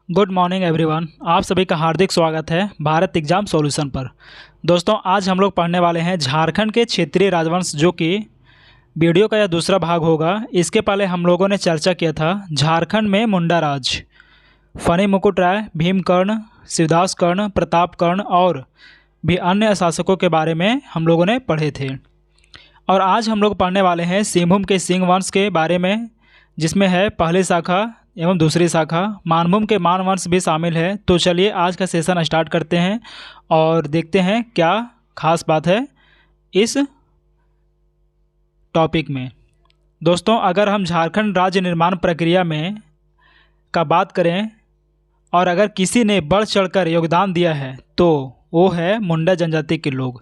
Good morning everyone. आप सभी का हार्दिक स्वागत है भारत एग्जाम सॉल्यूशन पर। दोस्तों, आज हम लोग पढ़ने वाले हैं झारखंड के क्षेत्रीय राजवंश, जो कि वीडियो का यह दूसरा भाग होगा। इसके पहले हम लोगों ने चर्चा किया था झारखंड में मुंडा राज, फनी मुकुट राय, भीमकर्ण, शिवदास कर्ण, प्रताप कर्ण और भी अन्य शासकों के बारे में हम लोगों ने पढ़े थे। और आज हम लोग पढ़ने वाले हैं सिंहभूम के सिंह वंश के बारे में, जिसमें है पहली शाखा एवं दूसरी शाखा। मानभूम के मान वंश भी शामिल है। तो चलिए आज का सेशन स्टार्ट करते हैं और देखते हैं क्या खास बात है इस टॉपिक में। दोस्तों, अगर हम झारखंड राज्य निर्माण प्रक्रिया में का बात करें और अगर किसी ने बढ़ चढ़कर योगदान दिया है तो वो है मुंडा जनजाति के लोग,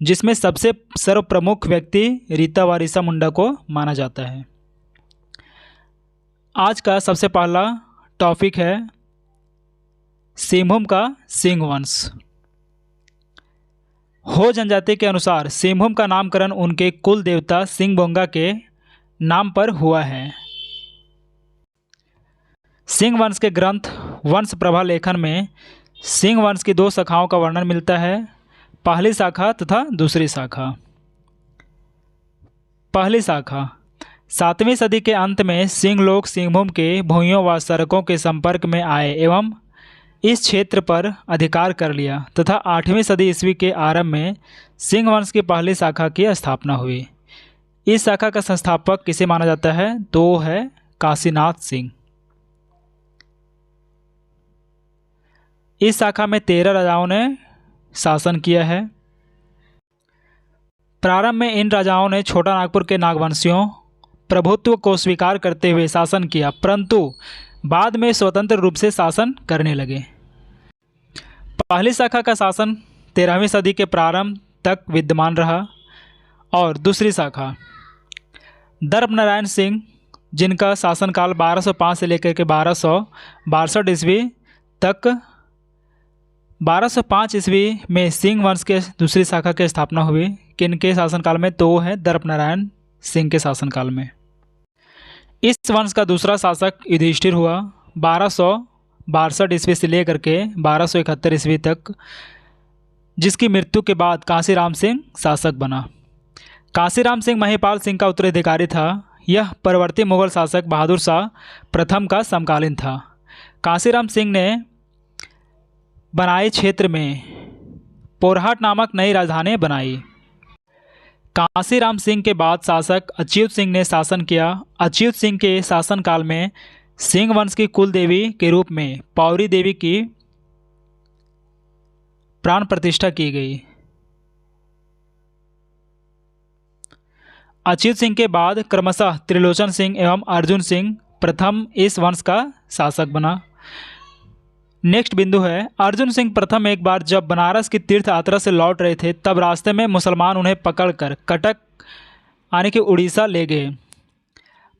जिसमें सबसे सर्वप्रमुख व्यक्ति रीता वारिसा मुंडा को माना जाता है। आज का सबसे पहला टॉपिक है सिंहभूम का सिंह वंश। हो जनजाति के अनुसार सिंहभूम का नामकरण उनके कुल देवता सिंहबोंगा के नाम पर हुआ है। सिंह वंश के ग्रंथ वंश प्रभा लेखन में सिंह वंश की दो शाखाओं का वर्णन मिलता है, पहली शाखा तथा दूसरी शाखा। पहली शाखा 7वीं सदी के अंत में सिंह लोग सिंहभूम के भूमियों व सड़कों के संपर्क में आए एवं इस क्षेत्र पर अधिकार कर लिया तथा 8वीं सदी ईस्वी के आरंभ में सिंह वंश की पहली शाखा की स्थापना हुई। इस शाखा का संस्थापक किसे माना जाता है तो वो है काशीनाथ सिंह। इस शाखा में 13 राजाओं ने शासन किया है। प्रारंभ में इन राजाओं ने छोटा नागपुर के नागवंशियों प्रभुत्व को स्वीकार करते हुए शासन किया, परंतु बाद में स्वतंत्र रूप से शासन करने लगे। पहली शाखा का शासन 13वीं सदी के प्रारंभ तक विद्यमान रहा और दूसरी शाखा दर्प नारायण सिंह, जिनका शासनकाल 1205 से लेकर के 1262 ईस्वी तक, 1205 ईस्वी में सिंह वंश के दूसरी शाखा की स्थापना हुई। किनके शासनकाल में तो वो है दर्प नारायण सिंह के शासनकाल में। इस वंश का दूसरा शासक युधिष्ठिर हुआ 1262 ईस्वी से लेकर के 1271 ईस्वी तक, जिसकी मृत्यु के बाद कांशीराम सिंह शासक बना। कांशीराम सिंह महिपाल सिंह का उत्तराधिकारी था। यह परवर्ती मुगल शासक बहादुर शाह प्रथम का समकालीन था। कांशीराम सिंह ने बनाई क्षेत्र में पोरहाट नामक नई राजधानी बनाई। कांशीराम सिंह के बाद शासक अच्युत सिंह ने शासन किया। अच्युत सिंह के शासनकाल में सिंह वंश की कुल देवी के रूप में पौरी देवी की प्राण प्रतिष्ठा की गई। अच्युत सिंह के बाद क्रमशः त्रिलोचन सिंह एवं अर्जुन सिंह प्रथम इस वंश का शासक बना। नेक्स्ट बिंदु है अर्जुन सिंह प्रथम एक बार जब बनारस की तीर्थ यात्रा से लौट रहे थे, तब रास्ते में मुसलमान उन्हें पकड़कर कटक आने के उड़ीसा ले गए,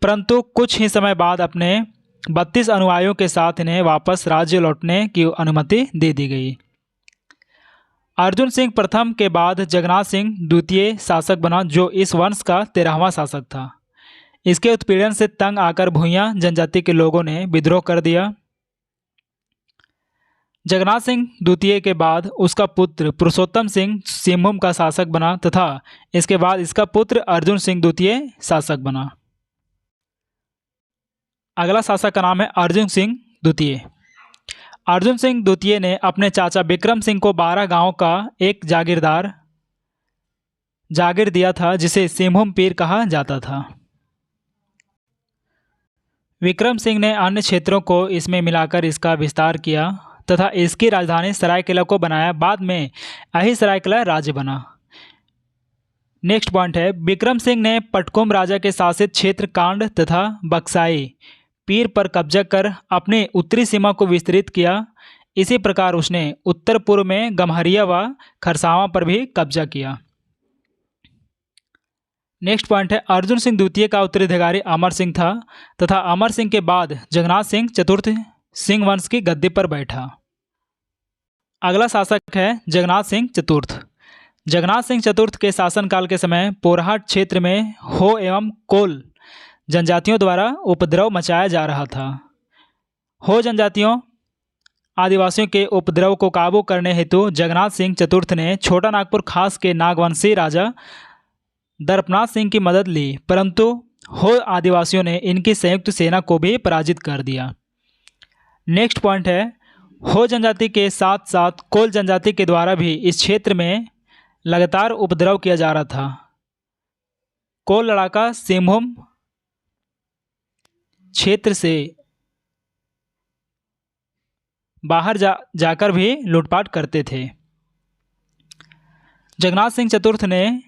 परंतु कुछ ही समय बाद अपने 32 अनुयायियों के साथ इन्हें वापस राज्य लौटने की अनुमति दे दी गई। अर्जुन सिंह प्रथम के बाद जगन्नाथ सिंह द्वितीय शासक बना, जो इस वंश का 13वां शासक था। इसके उत्पीड़न से तंग आकर भूइयां जनजाति के लोगों ने विद्रोह कर दिया। जगन्नाथ सिंह द्वितीय के बाद उसका पुत्र पुरुषोत्तम सिंह सिंहभूम का शासक बना तथा इसके बाद इसका पुत्र अर्जुन सिंह द्वितीय शासक बना। अगला शासक का नाम है अर्जुन सिंह द्वितीय। अर्जुन सिंह द्वितीय ने अपने चाचा विक्रम सिंह को 12 गांवों का एक जागीर दिया था, जिसे सिंहभूम पीर कहा जाता था। विक्रम सिंह ने अन्य क्षेत्रों को इसमें मिलाकर इसका विस्तार किया तथा इसकी राजधानी सरायकेला को बनाया। बाद में यही सरायकेला राज्य बना। नेक्स्ट पॉइंट है विक्रम सिंह ने पटकुम राजा के शासित क्षेत्र कांड तथा बक्साई पीर पर कब्जा कर अपनी उत्तरी सीमा को विस्तृत किया। इसी प्रकार उसने उत्तर पूर्व में गम्हरिया व खरसावां पर भी कब्जा किया। नेक्स्ट पॉइंट है अर्जुन सिंह द्वितीय का उत्तराधिकारी अमर सिंह था तथा अमर सिंह के बाद जगन्नाथ सिंह चतुर्थ सिंह वंश की गद्दी पर बैठा। अगला शासक है जगन्नाथ सिंह चतुर्थ। जगन्नाथ सिंह चतुर्थ के शासनकाल के समय पोरहाट क्षेत्र में हो एवं कोल जनजातियों द्वारा उपद्रव मचाया जा रहा था। हो जनजातियों आदिवासियों के उपद्रव को काबू करने हेतु जगन्नाथ सिंह चतुर्थ ने छोटा नागपुर खास के नागवंशी राजा दर्पनाथ सिंह की मदद ली, परंतु हो आदिवासियों ने इनकी संयुक्त सेना को भी पराजित कर दिया। नेक्स्ट पॉइंट है, हो जनजाति के साथ साथ कोल जनजाति के द्वारा भी इस क्षेत्र में लगातार उपद्रव किया जा रहा था। कोल लड़ाका सिंहभूम क्षेत्र से बाहर जाकर भी लूटपाट करते थे। जगन्नाथ सिंह चतुर्थ ने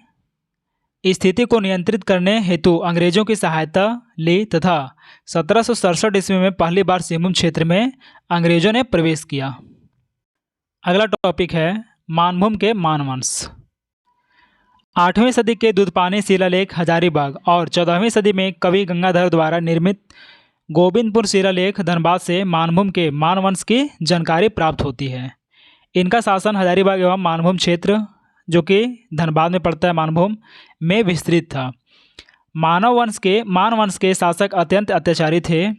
स्थिति को नियंत्रित करने हेतु अंग्रेजों की सहायता ली तथा 1767 ईस्वी में पहली बार सिंहभूम क्षेत्र में अंग्रेजों ने प्रवेश किया। अगला टॉपिक है मानभूम के मानवंश। 8वीं सदी के दूधपानी शिलालेख हजारीबाग और 14वीं सदी में कवि गंगाधर द्वारा निर्मित गोविंदपुर शिलालेख धनबाद से मानभूम के मानवंश की जानकारी प्राप्त होती है। इनका शासन हजारीबाग एवं मानभूम क्षेत्र, जो कि धनबाद में पड़ता है, मानभूम में विस्तृत था। मानवंश के शासक अत्यंत अत्याचारी थे।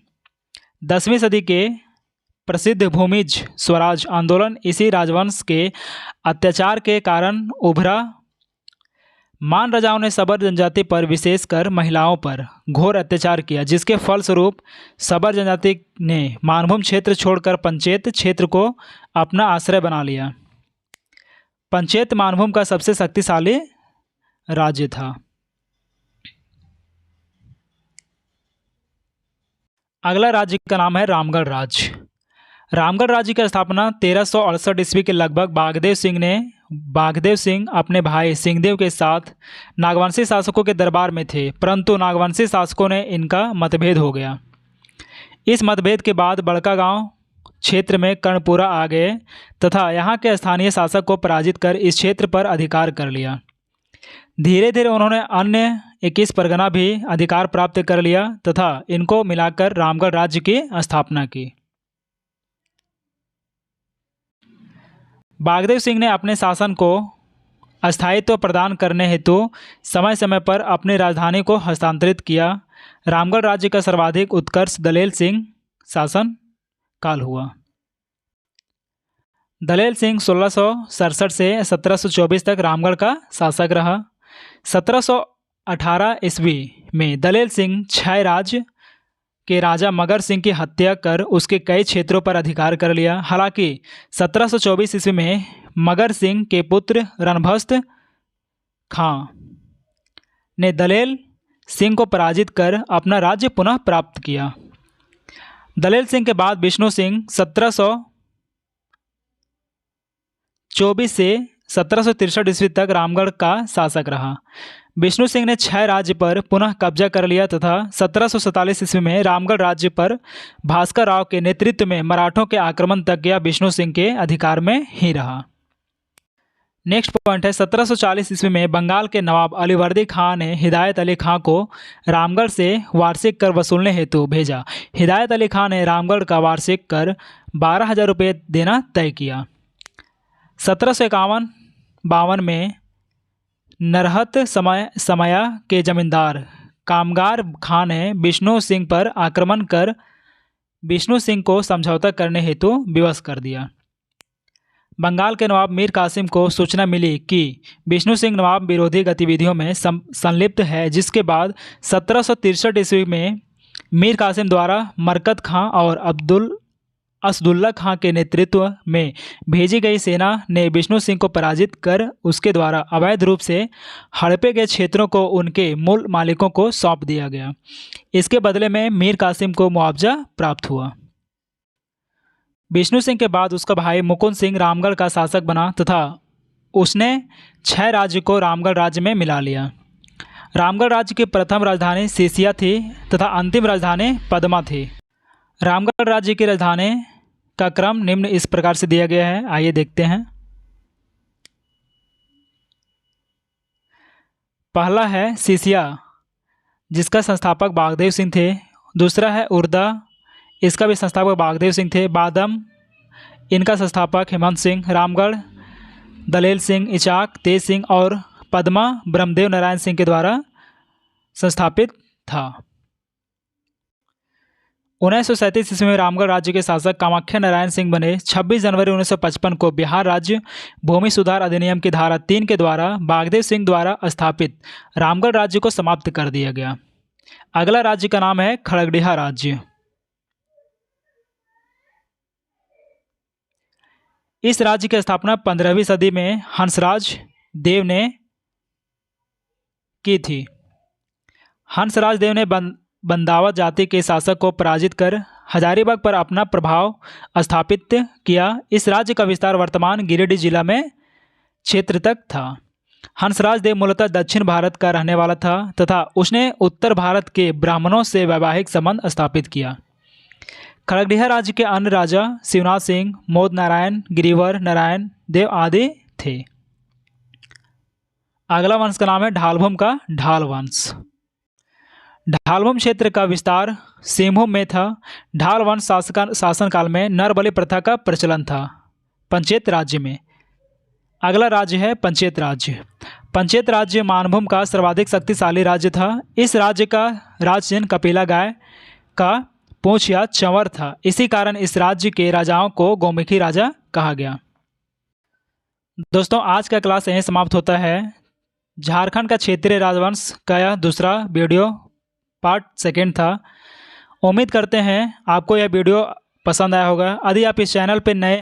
10वीं सदी के प्रसिद्ध भूमिज स्वराज आंदोलन इसी राजवंश के अत्याचार के कारण उभरा। मान राजाओं ने सबर जनजाति पर, विशेषकर महिलाओं पर घोर अत्याचार किया, जिसके फलस्वरूप सबर जनजाति ने मानभूम क्षेत्र छोड़कर पंचेत क्षेत्र को अपना आश्रय बना लिया। पंचेत मानभूम का सबसे शक्तिशाली राज्य था। अगला राज्य का नाम है रामगढ़ राज्य। रामगढ़ राज्य की स्थापना 1368 ईस्वी के लगभग बागदेव सिंह अपने भाई सिंहदेव के साथ नागवंशी शासकों के दरबार में थे, परंतु नागवंशी शासकों ने इनका मतभेद हो गया। इस मतभेद के बाद बड़का गांव क्षेत्र में कर्णपुरा आ गए तथा यहाँ के स्थानीय शासक को पराजित कर इस क्षेत्र पर अधिकार कर लिया। धीरे धीरे उन्होंने अन्य 21 परगना भी अधिकार प्राप्त कर लिया तथा इनको मिलाकर रामगढ़ राज्य की स्थापना की। बागदेव सिंह ने अपने शासन को अस्थायित्व प्रदान करने हेतु समय समय पर अपनी राजधानी को हस्तांतरित किया। रामगढ़ राज्य का सर्वाधिक उत्कर्ष दलेल सिंह शासन काल हुआ। दलेल सिंह 1667 से 1724 तक रामगढ़ का शासक रहा। 1718 ईस्वी में दलेल सिंह क्षय राज्य के राजा मगर सिंह की हत्या कर उसके कई क्षेत्रों पर अधिकार कर लिया। हालांकि 1724 ईस्वी में मगर सिंह के पुत्र रणभस्त खां ने दलेल सिंह को पराजित कर अपना राज्य पुनः प्राप्त किया। दलेल सिंह के बाद विष्णु सिंह 1724 से 1763 ईस्वी तक रामगढ़ का शासक रहा। विष्णु सिंह ने क्षय राज्य पर पुनः कब्जा कर लिया तथा 1747 ईस्वी में रामगढ़ राज्य पर भास्कर राव के नेतृत्व में मराठों के आक्रमण तक यह विष्णु सिंह के अधिकार में ही रहा। नेक्स्ट पॉइंट है 1740 ईस्वी में बंगाल के नवाब अलीवर्दी खां ने हिदायत अली खां को रामगढ़ से वार्षिक कर वसूलने हेतु भेजा। हिदायत अली खां ने रामगढ़ का वार्षिक कर 12,000 रुपये देना तय किया। 1751-52 में नरहत समया के जमींदार कामगार खां ने विष्णु सिंह पर आक्रमण कर विष्णु सिंह को समझौता करने हेतु विवश कर दिया। बंगाल के नवाब मीर कासिम को सूचना मिली कि विष्णु सिंह नवाब विरोधी गतिविधियों में संलिप्त है, जिसके बाद 1763 ईस्वी में मीर कासिम द्वारा मरकत खां और असदुल्ला खां के नेतृत्व में भेजी गई सेना ने विष्णु सिंह को पराजित कर उसके द्वारा अवैध रूप से हड़पे गए क्षेत्रों को उनके मूल मालिकों को सौंप दिया गया। इसके बदले में मीर कासिम को मुआवजा प्राप्त हुआ। विष्णु सिंह के बाद उसका भाई मुकुंद सिंह रामगढ़ का शासक बना तथा उसने क्षय राज्य को रामगढ़ राज्य में मिला लिया। रामगढ़ राज्य की प्रथम राजधानी सीसिया थी तथा अंतिम राजधानी पदमा थी। रामगढ़ राज्य की राजधानी का क्रम निम्न इस प्रकार से दिया गया है, आइए देखते हैं। पहला है सीसिया, जिसका संस्थापक बागदेव सिंह थे। दूसरा है उर्दा, इसका भी संस्थापक बागदेव सिंह थे। बादम, इनका संस्थापक हेमंत सिंह। रामगढ़ दलेल सिंह, इचाक तेज सिंह और पदमा ब्रह्मदेव नारायण सिंह के द्वारा संस्थापित था। 1937 ईस्वी में रामगढ़ राज्य के शासक कामाख्या नारायण सिंह बने। 26 जनवरी 1955 को बिहार राज्य भूमि सुधार अधिनियम की धारा 3 के द्वारा बागदेव सिंह द्वारा स्थापित रामगढ़ राज्य को समाप्त कर दिया गया। अगला राज्य का नाम है खगड़िया राज्य। इस राज्य की स्थापना 15वीं सदी में हंसराज देव ने की थी। हंसराज देव ने बंदावत जाति के शासक को पराजित कर हजारीबाग पर अपना प्रभाव स्थापित किया। इस राज्य का विस्तार वर्तमान गिरिडीह जिला में क्षेत्र तक था। हंसराज देव मूलतः दक्षिण भारत का रहने वाला था तथा उसने उत्तर भारत के ब्राह्मणों से वैवाहिक संबंध स्थापित किया। खगड़िया राज्य के अन्य राजा शिवनाथ सिंह, मोद नारायण, गिरिवर नारायण देव आदि थे। अगला वंश का नाम है ढालभूम का ढाल वंश। ढालभूम क्षेत्र का विस्तार सिंहभूम में था। ढाल वंश शासनकाल में नरबलि प्रथा का प्रचलन था पंचेत राज्य में। अगला राज्य है पंचेत राज्य। पंचेत राज्य मानभूम का सर्वाधिक शक्तिशाली राज्य था। इस राज्य का राजचिन्ह कपिला गाय का पूंछ या चंवर था। इसी कारण इस राज्य के राजाओं को गोमुखी राजा कहा गया। दोस्तों, आज का क्लास यहीं समाप्त होता है। झारखंड का क्षेत्रीय राजवंश का यह दूसरा वीडियो पार्ट 2 था। उम्मीद करते हैं आपको यह वीडियो पसंद आया होगा। यदि आप इस चैनल पर नए